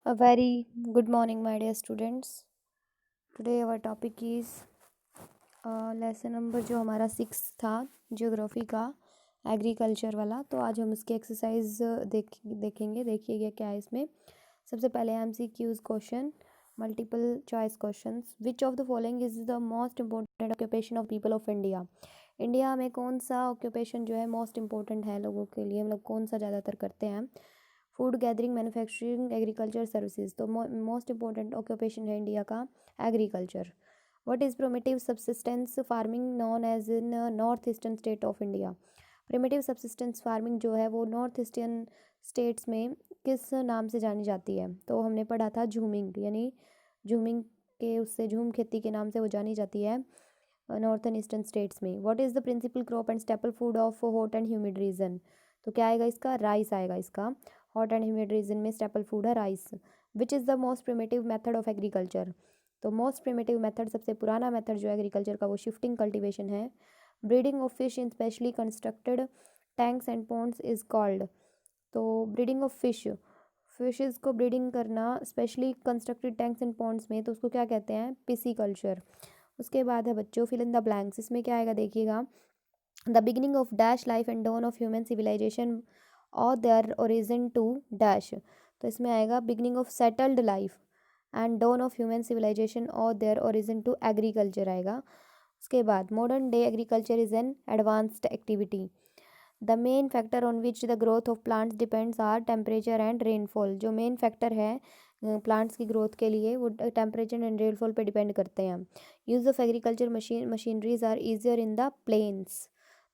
A very good morning, my dear students. Today our topic is lesson number जो हमारा 6 था geography का agriculture वाला। तो आज हम इसके एक्सरसाइज देखेंगे। देखिएगा क्या है इसमें। सबसे पहले MCQs question, multiple choice questions. Which of the following is the most important occupation of people of India. India में कौन सा ऑक्यूपेशन जो है मोस्ट इम्पोर्टेंट है लोगों के लिए, मतलब कौन सा ज़्यादातर करते हैं। Food gathering, manufacturing, agriculture, services. तो मोस्ट इंपॉर्टेंट ऑक्यूपेशन है इंडिया का agriculture. What is primitive subsistence farming known as in north eastern state of India. Primitive subsistence farming जो है वो नॉर्थ ईस्टर्न स्टेट्स में किस नाम से जानी जाती है। तो हमने पढ़ा था झूमिंग, यानी झूमिंग के उससे झूम खेती के नाम से वो जानी जाती है नॉर्थन ईस्टर्न स्टेट्स में। What is the principal crop and staple food of hot and humid region. तो क्या आएगा इसका, राइस आएगा इसका। हॉट एंड ह्यूमिड रीजन में स्टेपल फूड है rice. Which is the most primitive method of agriculture. तो मोस्ट प्रिमिटिव मेथड, सबसे पुराना मेथड जो एग्रीकल्चर का, वो शिफ्टिंग कल्टीवेशन है। Breeding of fish in specially constructed tanks and ponds is called. तो ब्रीडिंग ऑफ फिशेज़ को ब्रीडिंग करना specially constructed tanks and ponds में, तो उसको क्या कहते हैं, पिसीकल्चर। उसके बाद है बच्चों फिल इन द ब्लैंक्स। इसमें क्या आएगा देखिएगा। The beginning of dash life and dawn of human civilisation और देयर ओरिजिन टू डैश। तो इसमें आएगा beginning of settled life and dawn of human civilisation और देयर ओरिजिन टू एग्रीकल्चर आएगा। उसके बाद modern day agriculture is an advanced activity. The main factor on which the growth of plants depends are temperature and rainfall. जो main factor है plants की growth के लिए वो टेम्परेचर एंड रेनफॉल पे डिपेंड करते हैं। Use of agriculture machineries are easier in the plains.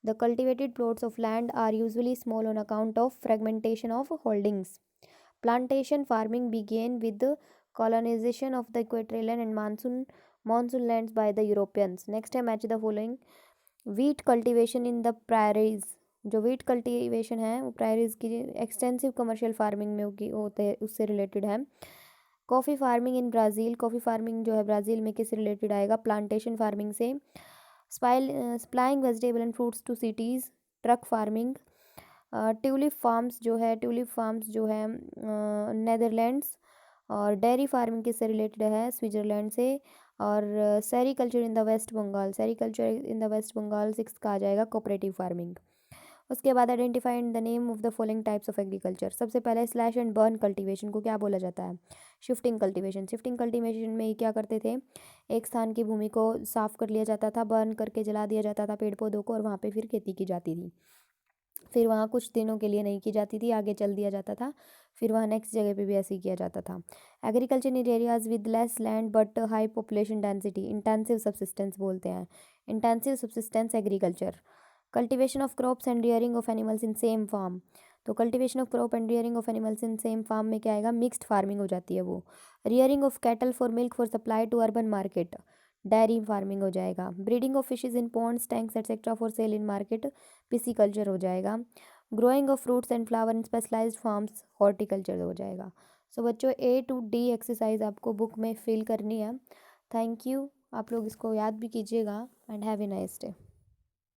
The cultivated plots of land are usually small on account of fragmentation of holdings. Plantation farming began with the colonization of the equatorial and monsoon lands by the Europeans. Next है match the following. Wheat cultivation in the prairies. जो wheat cultivation है वो prairies की extensive commercial farming में होते हैं, उससे related है। Coffee farming in Brazil. Coffee farming जो है ब्राज़ील में किससे रिलेटेड आएगा, प्लांटेशन फार्मिंग से। Supplying vegetable and fruits to cities, truck farming. Tulip farms जो है नेदरलैंड्स। और डेयरी फार्मिंग किससे रिलेटेड है, स्विट्ज़रलैंड से। और sericulture in the west Bengal. Sericulture in the west Bengal 6 का आ जाएगा कोऑपरेटिव फार्मिंग। उसके बाद identify the name of the following types of agriculture. सबसे पहले स्लैश एंड बर्न कल्टीवेशन को क्या बोला जाता है, शिफ्टिंग कल्टीवेशन। शिफ्टिंग कल्टीवेशन में ये क्या करते थे, एक स्थान की भूमि को साफ कर लिया जाता था, बर्न करके जला दिया जाता था पेड़ पौधों को, और वहाँ पे फिर खेती की जाती थी। फिर वहाँ कुछ दिनों के लिए नहीं की जाती थी, आगे चल दिया जाता था, फिर वहाँ नेक्स्ट जगह पे भी ऐसे ही किया जाता था। Agriculture in areas with less land but high population density, intensive subsistence बोलते हैं, intensive subsistence agriculture. Cultivation of crops and rearing of animals in same farm. तो cultivation of crop and rearing of animals in same farm में क्या आएगा, mixed farming हो जाती है वो। Rearing of cattle for milk for supply to urban market, dairy farming हो जाएगा। Breeding of fishes in Pond's tanks etcetera for sale in market, pisciculture हो जाएगा। Growing of fruits and flower in specialised farms, horticulture हो जाएगा। So बच्चों A to D exercise आपको book में fill करनी है। थैंक यू, आप लोग इसको याद भी कीजिएगा and have a nice day.